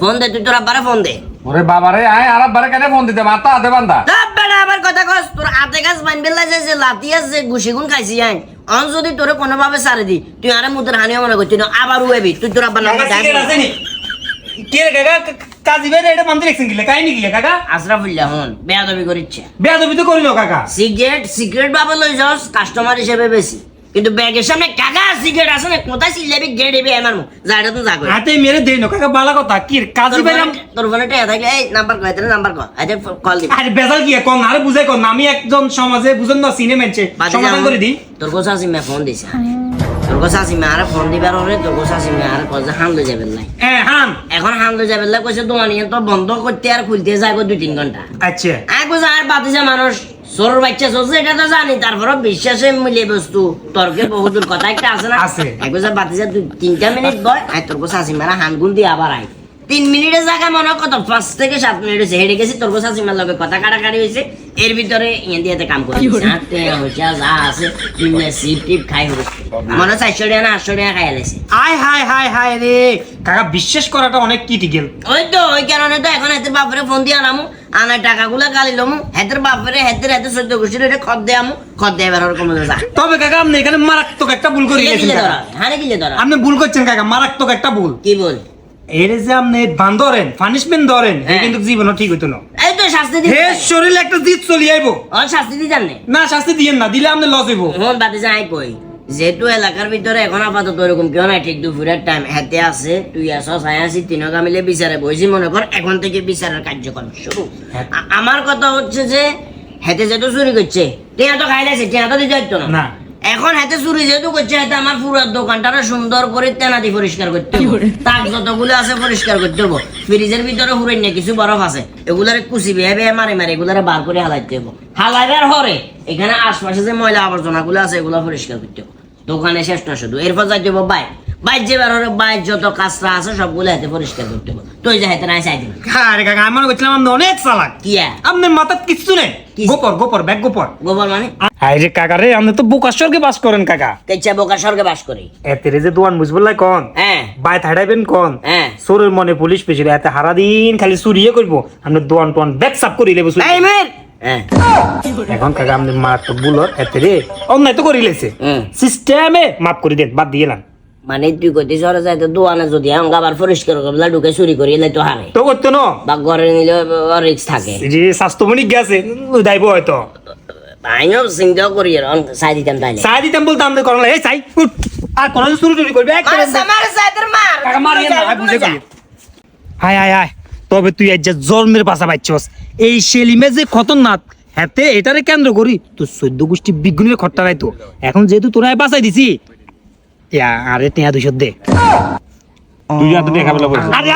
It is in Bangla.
ফোন দে, তুই তোর আব্বারে ফোন দে। ওরে বাবারে আয় আর আব্বারে কেন ফোন দিতে মাথা হাতে বান্ধা আবার কথা কস, তোর হাতে গাছ বানবে যে লাতি আছে গুছিগুন খাইছি আই অন যদি তোরে কোনোভাবে সারে দি তুই আরে মুদের হানিও মনে করছিস আবার উয়েবি তুই তোর আব্বার নাম কে কাকা কাজী ভাই এটা মন্দির দেখছেন গিলে কাহিনী গিলে কাকা আশরাফুল্লাহ হন বেয়াদবি করিচ্ছে। বেয়াদবি তো করিল কাকা। সিগারেট ভাবে লই যাস কাস্টমার হিসেবে বেশি, কিন্তু ব্যাগের সামনে কাকা সিগারেট আছে না কোথায় চিল্লাবি গেড়ে দিবি আমার মুখ যাইটা তো যাগো হাতে মেরে দেই না কাকা বালা কথা কি কাজী ভাই তোর ফোনে টাকা থাকলে এই নাম্বার কয় তোর নাম্বার কয় আচ্ছা কল দিবি। আরে বেজাল কি কোন আরে বুঝাই কোন আমি একজন সমাজে বুঝেন না সিনে মেনছে সমাধান করে দি। তোর গোসা সিমা ফোন দিছে, তোর গোসা সিমা আর ফোন দিবার ওরে তোর গোসা সিমা আর কইছে হাম লই যাবেন না। হ্যাঁ হাম এখন হাম লই যাবেন না কইছে দোকানি তো বন্ধ করতে আর খুলতে যাইবো 2-3 ঘন্টা। আচ্ছা আই কইছে আর বাতিজা মানুষ সর বাচ্চা চলছে এটা তো জানি, তারপরে বিশ্বাসে মিলে বস্তু তর্কের বহুদূর কথা একটা আছে না আছে। এক কইছে বাতিজা 2-3 মিনিট বয় আই তোর গোসা সিমা হাম গুন দিয়ে আবার আই 3 মিনিটের জায়গা মনে কত 5 থেকে 7 মিনিট হয়েছে হেঁটে গেছি তোর গোসা সিমার লগে কথা কাটাকাটি হয়েছে এর ভিতরে ইন্ডিয়াতে কাম করে হাতে হইছে যা আছে দিনে সিপ টিপ খাই হচ্ছে মনে 400 টাকা না 800 টাকা খাই আলাইছে। আয় হায় হায় হায় রে কাকা বিশ্বাস করাটা অনেক ক্রিটিক্যাল। ওই তো ওই কারণে তো এখন হাতের বাপরে ফোন দিয়ে আনামু আনার টাকাগুলো গালি লমু হাতের বাপরে হাতের 14 গোষ্ঠীর এটা খদ দেয়ামু খদ দিয়ে এবার ওরকম যা। তবে কাকা আপনি এখানে মারাত্মক একটা ভুল করে গেছেন কাকা। হারে কি ধরা আপনি ভুল করছেন কাকা মারাত্মক একটা ভুল। কি বল এর যে আপনি বান ধরেন পানিশমেন্ট ধরেন কিন্তু জীবনও ঠিক হইতো না। এই তো শাস্তি দি হে শরীরে একটা জিত চলি আইবো ও শাস্তি দি জানে না শাস্তি দিয়েন না দিলে আপনি লস হইবো। মন বাদে যাই কই যেহেতু এলাকার ভিতরে এখন আপাতত এরকম কেউ নাই ঠিক দুপুরের টাইম হাতে আছে তুই আসস আয় আসি তিনকা মিলে বিচারে বইছি মনে কর এখন থেকে বিচারের কার্যক্রম শুরু। আমার কথা হচ্ছে যে হাতে যেহেতু চুরি করছে টিয়া তো খাইলাইছে টিয়া তো দিতে হইতো না এখন হাতে চুরি যেহেতু করছে হাতে আমার পুরো দোকানটা সুন্দর করে তেনাদি পরিষ্কার করতে হবে তাক যতগুলো আছে পরিষ্কার করতে হবে ফ্রিজের ভিতরে হুরেন না কিছু বরফ আছে এগুলারে কুচি বেয়ে বেয়ে মারে মারে এগুলারে বার করে হালাইতে হবে হালাইবার হরে এখানে আশপাশে যে ময়লা আবর্জনা গুলো আছে এগুলো পরিষ্কার করতে হবে দোকানে শেষ না শুধু এরপর যাইতে হবে বাইক বাইক যে বার হরে বাইক যত কাঁচরা আছে সবগুলো হাতে পরিষ্কার করতে হবে তুই যা হাতে নাই চাই দিবি। আরে কাকা আমি মনে করছিলাম আপনি অনেক চালাক। কি আপনার মাথার কিছু নেই গোপর গোপর ব্যাগ গোপর গোবর মানে আরে কাকা রে আপনি তো বোকাশ্বরকে বাস করেন কাকা কেচ্ছা বোকার স্বর্গে বাস করি এতে যে দোয়ান বুঝবলাই কোন হ্যাঁ বাইত হারাইবেন কোন হ্যাঁ চোরের মনে পুলিশ পেছিল এতে হারা দিন খালি চুরিয়ে করবো আপনি দোয়ান টোয়ান ব্যাগ সাপ করি লেবো এই মের হ্যাঁ এখন কাকা আপনি মারাত্মক বুলর এতে রে অন্যায় তো করি লেছে সিস্টেমে মাফ করে দেন বাদ দিয়ে এলাম। মানে তুই কইতে সরে যাইতে দোয়ানে যদি আমি আবার পরিষ্কার করবো ঢুকে চুরি করি এলে তো হারে তো করতো না বা ঘরে নিলে রিক্স থাকে যে স্বাস্থ্যমণি গেছে দাইব হয়তো আমিও চিন্তাও করি চাই দিতাম তাইলে চাই দিতাম বলতে আমাদের করার এই চাই উঠ। আর কোনো চুরি টুরি করবে কাকা মারিয়ে না বুঝে করি হায় হায় হায় তবে তুই আজ জন্মের বাসা পাইছস এই সেলিমে যে খতরনাক হাতে এটারে কেন্দ্র করি তো 14 গোষ্ঠী বিজ্ঞানের খট্টা রাইতো এখন যেহেতু তোরা বাঁচাই দিছি আরে টিয়া 200 দে তুই আর তো দেখা বলা বলছিস আরে